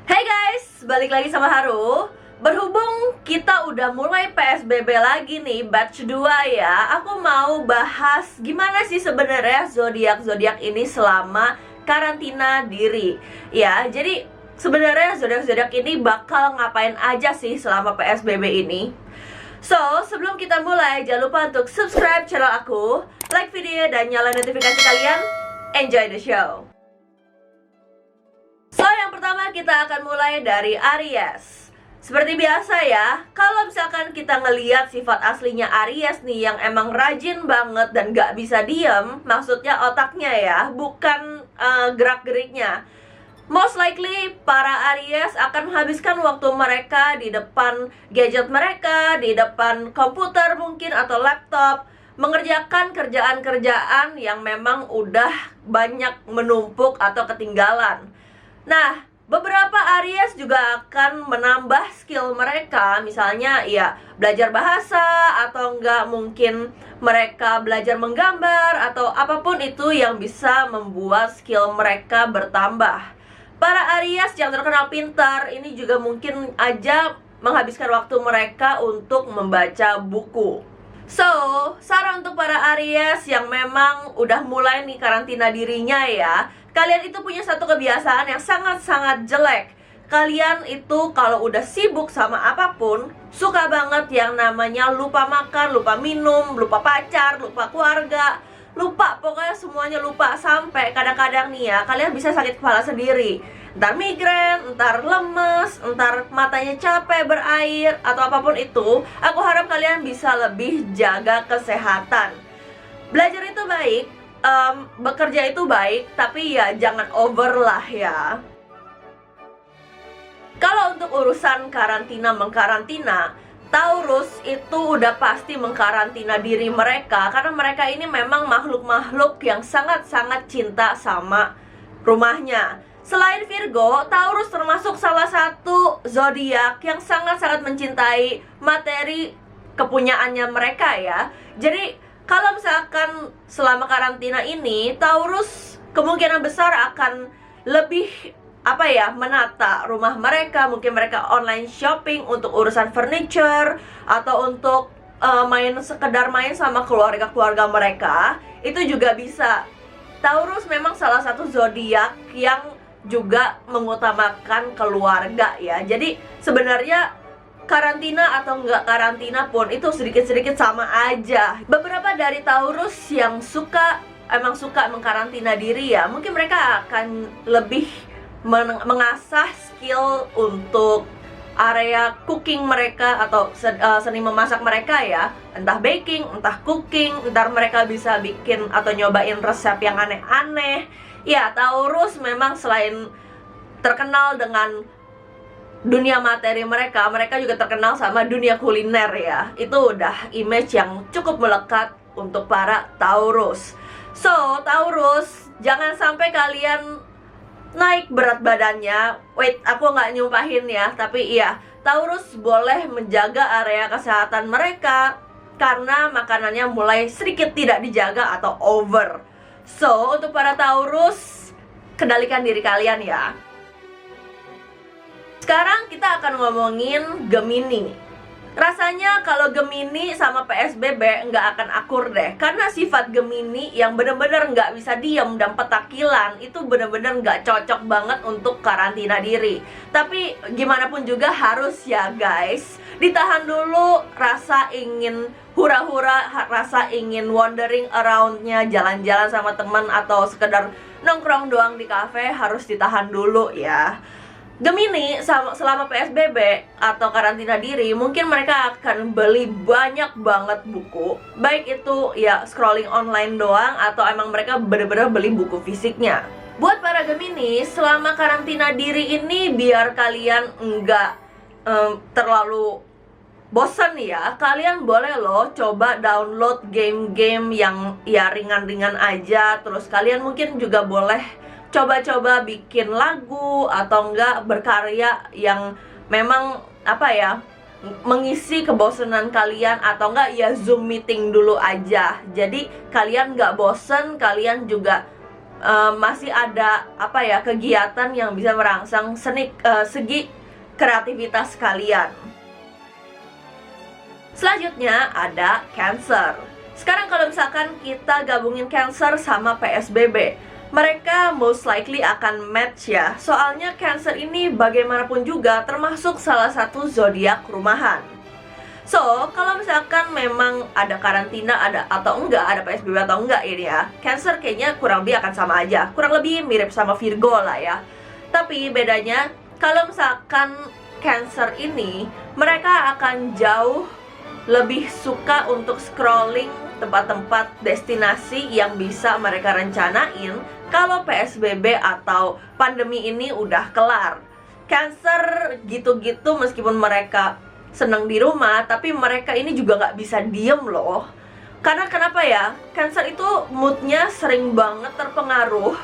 Hey guys, balik lagi sama Haru. Berhubung kita udah mulai PSBB lagi nih, batch 2 ya. Aku mau bahas gimana sih sebenarnya zodiak-zodiak ini selama karantina diri. Ya, jadi sebenarnya zodiak-zodiak ini bakal ngapain aja sih selama PSBB ini. So, sebelum kita mulai, jangan lupa untuk subscribe channel aku, like video dan nyalain notifikasi kalian. Enjoy the show. So, yang pertama kita akan mulai dari Aries. Seperti biasa ya, kalau misalkan kita ngeliat sifat aslinya Aries nih yang emang rajin banget dan gak bisa diem, maksudnya otaknya ya, bukan gerak-geriknya. Most likely para Aries akan menghabiskan waktu mereka di depan gadget mereka, di depan komputer mungkin atau laptop, mengerjakan kerjaan-kerjaan yang memang udah banyak menumpuk atau ketinggalan. Nah, beberapa Aries juga akan menambah skill mereka. Misalnya ya belajar bahasa, atau enggak mungkin mereka belajar menggambar, atau apapun itu yang bisa membuat skill mereka bertambah. Para Aries yang terkenal pintar ini juga mungkin aja menghabiskan waktu mereka untuk membaca buku. So, saran untuk para Aries yang memang udah mulai nih karantina dirinya ya, kalian itu punya satu kebiasaan yang sangat-sangat jelek. Kalian itu kalau udah sibuk sama apapun, suka banget yang namanya lupa makan, lupa minum, lupa pacar, lupa keluarga, lupa, pokoknya semuanya lupa. Sampai kadang-kadang nih ya, kalian bisa sakit kepala sendiri. Entar migrain, entar lemes, entar matanya capek, berair, atau apapun itu. Aku harap kalian bisa lebih jaga kesehatan. Belajar itu baik, bekerja itu baik, tapi ya jangan over lah ya. Kalau untuk urusan karantina mengkarantina, Taurus itu udah pasti mengkarantina diri mereka, karena mereka ini memang makhluk-makhluk yang sangat-sangat cinta sama rumahnya. Selain Virgo, Taurus termasuk salah satu zodiak yang sangat-sangat mencintai materi kepunyaannya mereka ya. Jadi kalau misalkan selama karantina ini, Taurus kemungkinan besar akan lebih menata rumah mereka. Mungkin mereka online shopping untuk urusan furniture, atau untuk sekedar main sama keluarga-keluarga mereka. Itu juga bisa. Taurus memang salah satu zodiak yang juga mengutamakan keluarga ya. Jadi sebenarnya karantina atau enggak karantina pun itu sedikit-sedikit sama aja. Beberapa dari Taurus yang emang suka mengkarantina diri ya, mungkin mereka akan lebih mengasah skill untuk area cooking mereka, atau seni memasak mereka ya. Entah baking, entah cooking, ntar mereka bisa bikin atau nyobain resep yang aneh-aneh. Ya, Taurus memang selain terkenal dengan dunia materi mereka, mereka juga terkenal sama dunia kuliner ya. Itu udah image yang cukup melekat untuk para Taurus. So, Taurus, jangan sampai kalian naik berat badannya. Wait, aku nggak nyumpahin ya, tapi iya, Taurus boleh menjaga area kesehatan mereka karena makanannya mulai sedikit tidak dijaga atau over. So, untuk para Taurus, kendalikan diri kalian ya. Sekarang kita akan ngomongin Gemini. Rasanya kalau Gemini sama PSBB nggak akan akur deh, karena sifat Gemini yang bener-bener nggak bisa diem dan petakilan itu bener-bener nggak cocok banget untuk karantina diri. Tapi gimana pun juga harus ya guys, ditahan dulu rasa ingin hura-hura, rasa ingin wandering around-nya, jalan-jalan sama teman atau sekedar nongkrong doang di kafe, harus ditahan dulu ya. Gemini selama PSBB atau karantina diri, mungkin mereka akan beli banyak banget buku. Baik itu ya scrolling online doang, atau emang mereka bener-bener beli buku fisiknya. Buat para Gemini, selama karantina diri ini, biar kalian enggak terlalu bosen ya, kalian boleh loh coba download game-game yang ya ringan-ringan aja. Terus kalian mungkin juga boleh coba-coba bikin lagu, atau enggak berkarya yang memang mengisi kebosanan kalian, atau enggak ya Zoom meeting dulu aja. Jadi kalian enggak bosen, kalian juga masih ada kegiatan yang bisa merangsang segi kreativitas kalian. Selanjutnya ada Cancer. Sekarang kalau misalkan kita gabungin Cancer sama PSBB, mereka most likely akan match ya. Soalnya Cancer ini bagaimanapun juga termasuk salah satu zodiak rumahan. So, kalau misalkan memang ada karantina atau enggak, ada PSBB atau enggak ini ya, Cancer kayaknya kurang lebih akan sama aja. Kurang lebih mirip sama Virgo lah ya. Tapi bedanya, kalau misalkan Cancer ini, mereka akan jauh lebih suka untuk scrolling tempat-tempat destinasi yang bisa mereka rencanain kalau PSBB atau pandemi ini udah kelar. Cancer gitu-gitu meskipun mereka seneng di rumah, tapi mereka ini juga nggak bisa diem loh. Karena kenapa ya? Cancer itu moodnya sering banget terpengaruh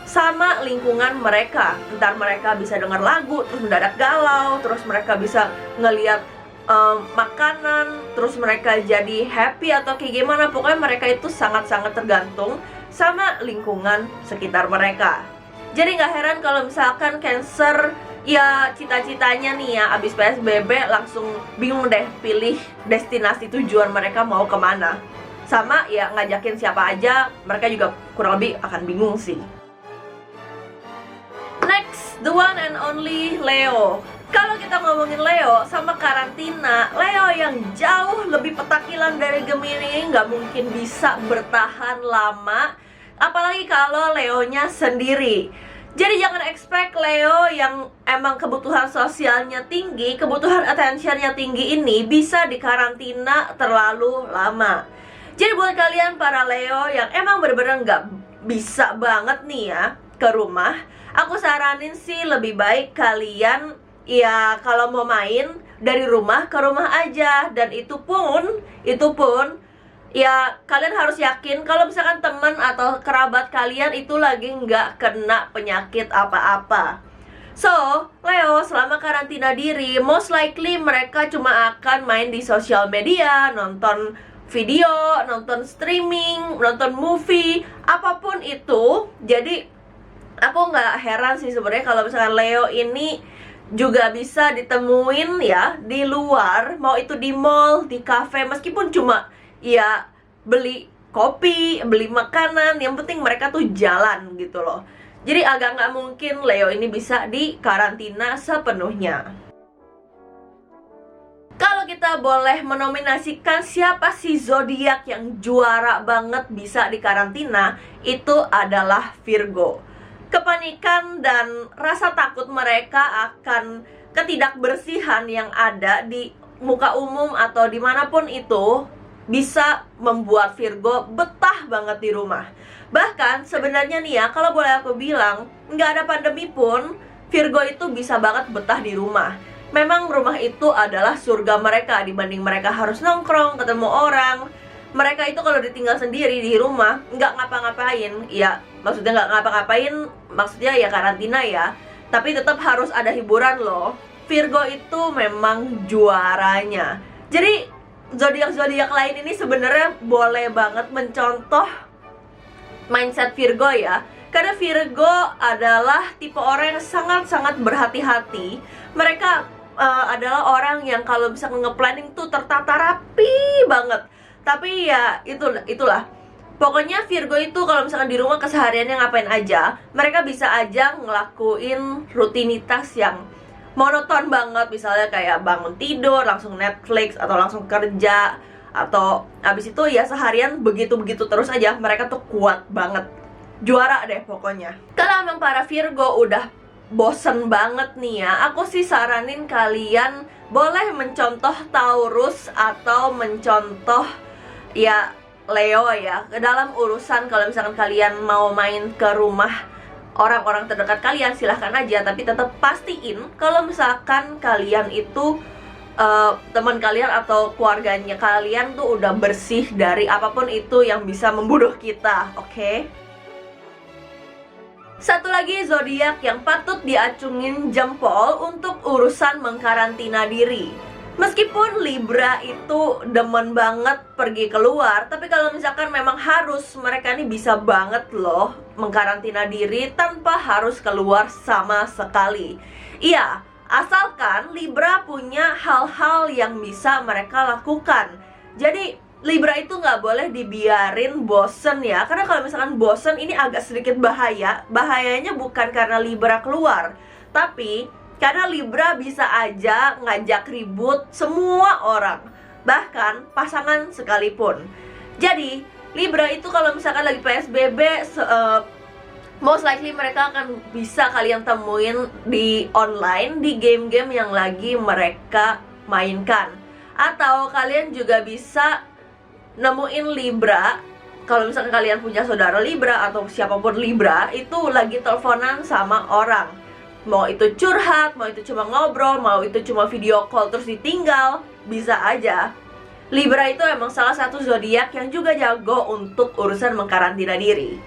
sama lingkungan mereka. Entar mereka bisa denger lagu, terus mendadak galau, terus mereka bisa ngeliat makanan, terus mereka jadi happy atau kayak gimana. Pokoknya mereka itu sangat-sangat tergantung sama lingkungan sekitar mereka. Jadi nggak heran kalau misalkan Cancer ya cita-citanya nih ya abis PSBB langsung bingung deh pilih destinasi tujuan mereka mau kemana. Sama ya ngajakin siapa aja, mereka juga kurang lebih akan bingung sih. Next, the one and only Leo. Kalau kita ngomongin Leo sama karantina, Leo yang jauh lebih petakilan dari Gemini nggak mungkin bisa bertahan lama, apalagi kalau Leonya sendiri. Jadi jangan expect Leo yang emang kebutuhan sosialnya tinggi, kebutuhan attentionnya tinggi ini bisa dikarantina terlalu lama. Jadi buat kalian para Leo yang emang bener-bener nggak bisa banget nih ya ke rumah, aku saranin sih lebih baik kalian ya kalau mau main dari rumah ke rumah aja. Dan itu pun ya kalian harus yakin kalau misalkan teman atau kerabat kalian itu lagi nggak kena penyakit apa-apa. So, Leo selama karantina diri, most likely mereka cuma akan main di sosial media, nonton video, nonton streaming, nonton movie, apapun itu. Jadi aku nggak heran sih sebenarnya kalau misalkan Leo ini juga bisa ditemuin ya di luar, mau itu di mall, di cafe, meskipun cuma ya beli kopi, beli makanan, yang penting mereka tuh jalan gitu loh. Jadi agak nggak mungkin Leo ini bisa dikarantina sepenuhnya. Kalau kita boleh menominasikan siapa sih zodiak yang juara banget bisa dikarantina, itu adalah Virgo. Kepanikan dan rasa takut mereka akan ketidakbersihan yang ada di muka umum atau dimanapun itu bisa membuat Virgo betah banget di rumah. Bahkan sebenarnya nih ya, kalau boleh aku bilang, nggak ada pandemi pun Virgo itu bisa banget betah di rumah. Memang rumah itu adalah surga mereka dibanding mereka harus nongkrong, ketemu orang. Mereka itu kalau ditinggal sendiri di rumah nggak ngapa-ngapain, ya maksudnya nggak ngapa-ngapain, maksudnya ya karantina ya, tapi tetap harus ada hiburan loh. Virgo itu memang juaranya. Jadi zodiak-zodiak lain ini sebenarnya boleh banget mencontoh mindset Virgo ya. Karena Virgo adalah tipe orang yang sangat-sangat berhati-hati. Mereka adalah orang yang kalau bisa nge-planning tuh tertata rapi banget. Tapi ya itulah. Pokoknya Virgo itu kalau misalkan di rumah kesehariannya ngapain aja, mereka bisa aja ngelakuin rutinitas yang monoton banget. Misalnya kayak bangun tidur, langsung Netflix, atau langsung kerja, atau abis itu ya seharian begitu-begitu terus aja. Mereka tuh kuat banget, juara deh pokoknya. Kalau emang para Virgo udah bosen banget nih ya, aku sih saranin kalian boleh mencontoh Taurus atau mencontoh ya Leo ya dalam urusan. Kalau misalkan kalian mau main ke rumah orang-orang terdekat kalian, silahkan aja, tapi tetap pastiin kalau misalkan kalian itu teman kalian atau keluarganya kalian tuh udah bersih dari apapun itu yang bisa membunuh kita, oke? Satu lagi zodiak yang patut diacungin jempol untuk urusan mengkarantina diri, Meskipun Libra itu demen banget pergi keluar, tapi kalau misalkan memang harus, mereka ini bisa banget loh mengkarantina diri tanpa harus keluar sama sekali. Iya, asalkan Libra punya hal-hal yang bisa mereka lakukan. Jadi Libra itu nggak boleh dibiarin bosen ya. Karena kalau misalkan bosen ini agak sedikit bahaya. Bahayanya bukan karena Libra keluar, tapi karena Libra bisa aja ngajak ribut semua orang, bahkan pasangan sekalipun. Jadi Libra itu kalau misalkan lagi PSBB, most likely mereka akan bisa kalian temuin di online, di game-game yang lagi mereka mainkan. Atau kalian juga bisa nemuin Libra, kalau misalkan kalian punya saudara Libra atau siapapun Libra, itu lagi teleponan sama orang. Mau itu curhat, mau itu cuma ngobrol, mau itu cuma video call terus ditinggal, bisa aja. Libra itu emang salah satu zodiak yang juga jago untuk urusan mengkarantina diri.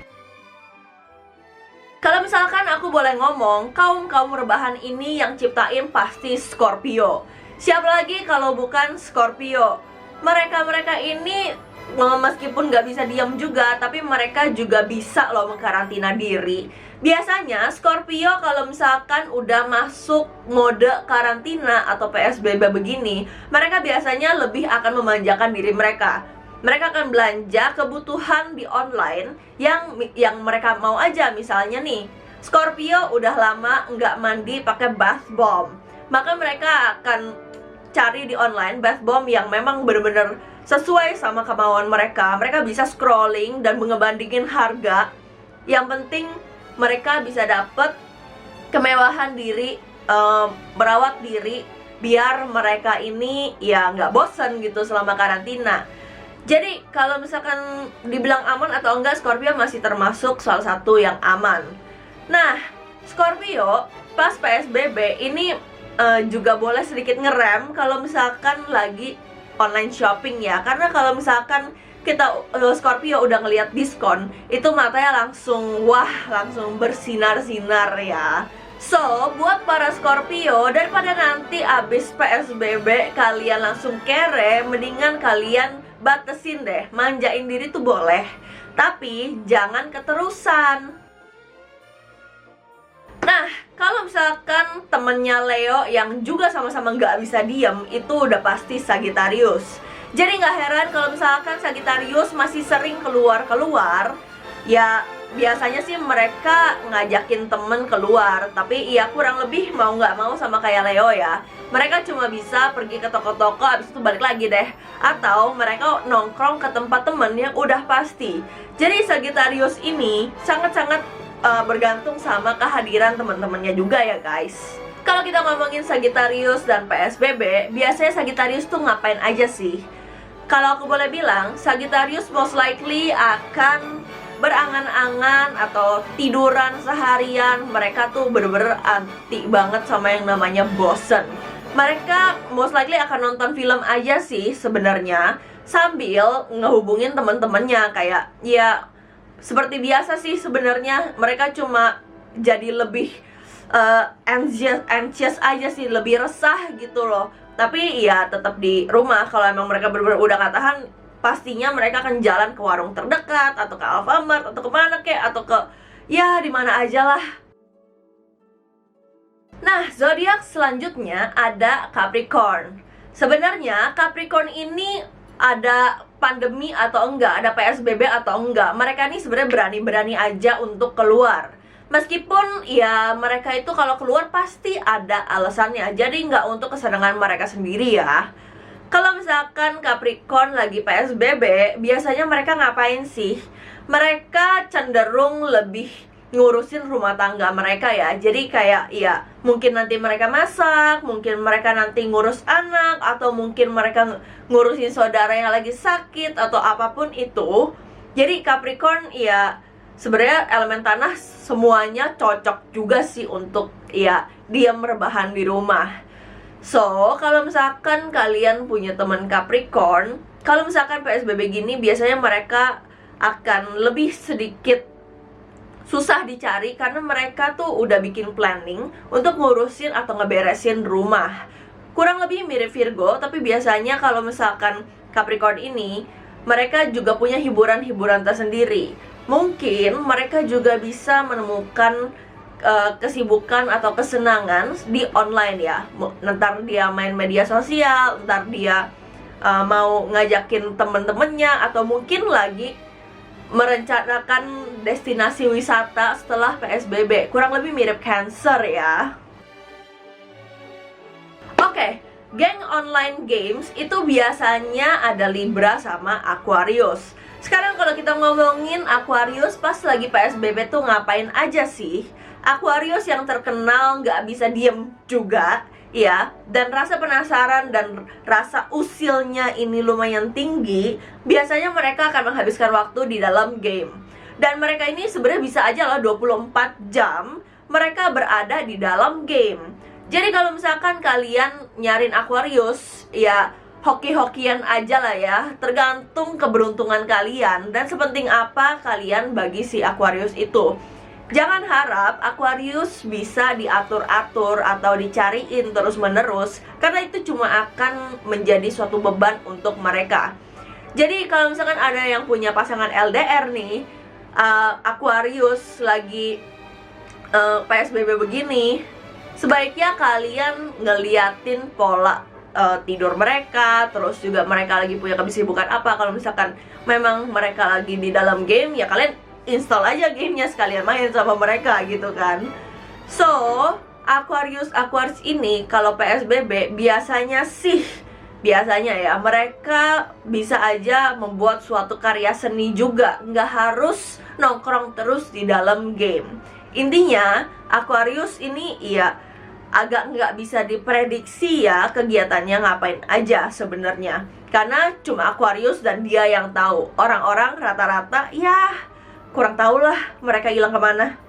Kalau misalkan aku boleh ngomong, kaum rebahan ini yang ciptain pasti Scorpio. Siapa lagi kalau bukan Scorpio? Mereka ini meskipun nggak bisa diam juga, tapi mereka juga bisa loh mengkarantina diri. Biasanya Scorpio kalau misalkan udah masuk mode karantina atau PSBB begini, mereka biasanya lebih akan memanjakan diri mereka. Mereka akan belanja kebutuhan di online yang mereka mau aja. Misalnya nih, Scorpio udah lama nggak mandi pakai bath bomb, maka mereka akan cari di online bath bomb yang memang bener-bener sesuai sama kemauan mereka. Mereka bisa scrolling dan ngebandingin harga. Yang penting mereka bisa dapet kemewahan diri, merawat diri, biar mereka ini ya nggak bosen gitu selama karantina. Jadi kalau misalkan dibilang aman atau enggak, Scorpio masih termasuk salah satu yang aman. Nah, Scorpio pas PSBB ini juga boleh sedikit ngerem kalau misalkan lagi online shopping ya. Karena kalau misalkan kita Scorpio udah ngelihat diskon, itu matanya langsung langsung bersinar-sinar ya. So, buat para Scorpio, daripada nanti abis PSBB kalian langsung kere, mendingan kalian batesin deh. Manjain diri tuh boleh, tapi jangan keterusan. Nah, kalau misalkan temennya Leo yang juga sama-sama nggak bisa diem, itu udah pasti Sagittarius. Jadi nggak heran kalau misalkan Sagittarius masih sering keluar-keluar. Ya biasanya sih mereka ngajakin temen keluar, tapi ya kurang lebih mau nggak mau sama kayak Leo ya. Mereka cuma bisa pergi ke toko-toko, abis itu balik lagi deh. Atau mereka nongkrong ke tempat temen yang udah pasti. Jadi Sagittarius ini sangat-sangat bergantung sama kehadiran teman-temannya juga ya guys. Kalau kita ngomongin Sagittarius dan PSBB, biasanya Sagittarius tuh ngapain aja sih? Kalau aku boleh bilang, Sagittarius most likely akan berangan-angan atau tiduran seharian. Mereka tuh bener-bener anti banget sama yang namanya bosen. Mereka most likely akan nonton film aja sih sebenarnya, sambil ngehubungin temen-temennya. Kayak ya seperti biasa sih sebenarnya. Mereka cuma jadi lebih anxious aja sih, lebih resah gitu loh. Tapi ya tetap di rumah. Kalau emang mereka bener-bener udah gak tahan, pastinya mereka akan jalan ke warung terdekat, atau ke Alfamart, atau kemana kek, atau ke ya dimana aja lah. Nah, zodiak selanjutnya ada Capricorn. Sebenarnya Capricorn ini ada pandemi atau enggak, ada PSBB atau enggak, mereka ini sebenarnya berani-berani aja untuk keluar. Meskipun ya mereka itu kalau keluar pasti ada alasannya, jadi nggak untuk kesenangan mereka sendiri ya. Kalau misalkan Capricorn lagi PSBB, biasanya mereka ngapain sih? Mereka cenderung lebih ngurusin rumah tangga mereka ya. Jadi kayak ya mungkin nanti mereka masak, mungkin mereka nanti ngurus anak, atau mungkin mereka ngurusin saudara yang lagi sakit atau apapun itu. Jadi Capricorn ya sebenarnya elemen tanah semuanya cocok juga sih untuk ya diam rebahan di rumah. So, kalau misalkan kalian punya teman Capricorn, kalau misalkan PSBB gini, biasanya mereka akan lebih sedikit susah dicari karena mereka tuh udah bikin planning untuk ngurusin atau ngeberesin rumah. kurang lebih mirip Virgo, tapi biasanya kalau misalkan Capricorn ini, mereka juga punya hiburan-hiburan tersendiri. Mungkin mereka juga bisa menemukan kesibukan atau kesenangan di online ya. Ntar dia main media sosial, ntar dia mau ngajakin temen-temennya, atau mungkin lagi merencanakan destinasi wisata setelah PSBB. Kurang lebih mirip Cancer ya. Oke, geng online games itu biasanya ada Libra sama Aquarius. Sekarang kalau kita ngomongin Aquarius pas lagi PSBB tuh ngapain aja sih? Aquarius yang terkenal nggak bisa diem juga, ya. Dan rasa penasaran dan rasa usilnya ini lumayan tinggi. Biasanya mereka akan menghabiskan waktu di dalam game. Dan mereka ini sebenarnya bisa aja loh 24 jam mereka berada di dalam game. Jadi kalau misalkan kalian nyarin Aquarius, ya hoki-hokian aja lah ya. Tergantung keberuntungan kalian dan sepenting apa kalian bagi si Aquarius itu. Jangan harap Aquarius bisa diatur-atur atau dicariin terus-menerus, karena itu cuma akan menjadi suatu beban untuk mereka. Jadi kalau misalkan ada yang punya pasangan LDR nih, Aquarius lagi PSBB begini, sebaiknya kalian ngeliatin pola tidur mereka, terus juga mereka lagi punya kesibukan apa. Kalau misalkan memang mereka lagi di dalam game, ya kalian install aja gamenya sekalian main sama mereka gitu kan. So, Aquarius ini kalau PSBB biasanya ya mereka bisa aja membuat suatu karya seni juga, nggak harus nongkrong terus di dalam game. Intinya Aquarius ini ya agak nggak bisa diprediksi ya kegiatannya ngapain aja sebenarnya, karena cuma Aquarius dan dia yang tahu. Orang-orang rata-rata ya kurang tahu lah mereka hilang kemana.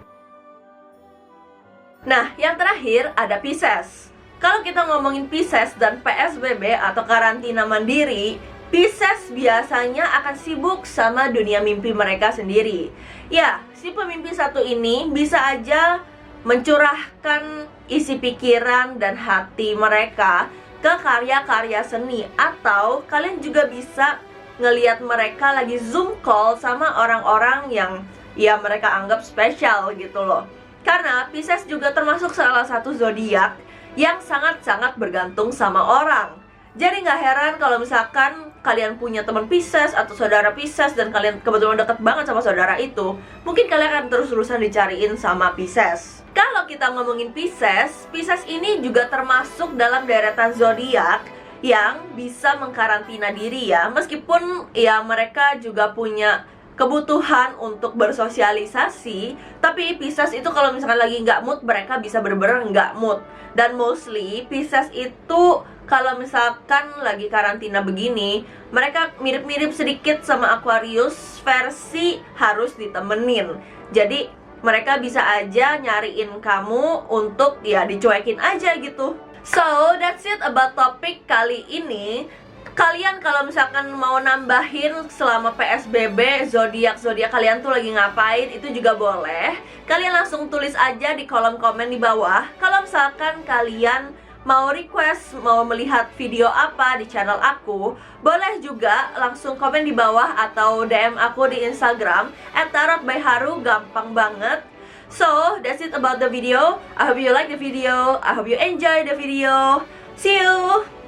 Nah, yang terakhir ada Pisces. Kalau kita ngomongin Pisces dan PSBB atau karantina mandiri, Pisces biasanya akan sibuk sama dunia mimpi mereka sendiri. Ya, si pemimpi satu ini bisa aja mencurahkan isi pikiran dan hati mereka ke karya-karya seni. Atau kalian juga bisa ngelihat mereka lagi Zoom call sama orang-orang yang ya mereka anggap spesial gitu loh. Karena Pisces juga termasuk salah satu zodiak yang sangat-sangat bergantung sama orang. Jadi nggak heran kalau misalkan kalian punya teman Pisces atau saudara Pisces dan kalian kebetulan deket banget sama saudara itu, mungkin kalian akan terus-terusan dicariin sama Pisces. Kalau kita ngomongin Pisces ini juga termasuk dalam deretan zodiak yang bisa mengkarantina diri ya. Meskipun ya mereka juga punya kebutuhan untuk bersosialisasi, tapi Pisces itu kalau misalkan lagi nggak mood, mereka bisa bener-bener nggak mood. Dan mostly Pisces itu kalau misalkan lagi karantina begini, mereka mirip-mirip sedikit sama Aquarius versi harus ditemenin. Jadi mereka bisa aja nyariin kamu untuk ya dicuekin aja gitu. So, that's it about topik kali ini. Kalian kalau misalkan mau nambahin selama PSBB zodiak-zodiak kalian tuh lagi ngapain, itu juga boleh. Kalian langsung tulis aja di kolom komen di bawah. Kalau misalkan kalian mau request, mau melihat video apa di channel aku, boleh juga langsung komen di bawah atau DM aku di Instagram @tarotbyharu, gampang banget. So, that's it about the video. I hope you like the video. I hope you enjoy the video. See you!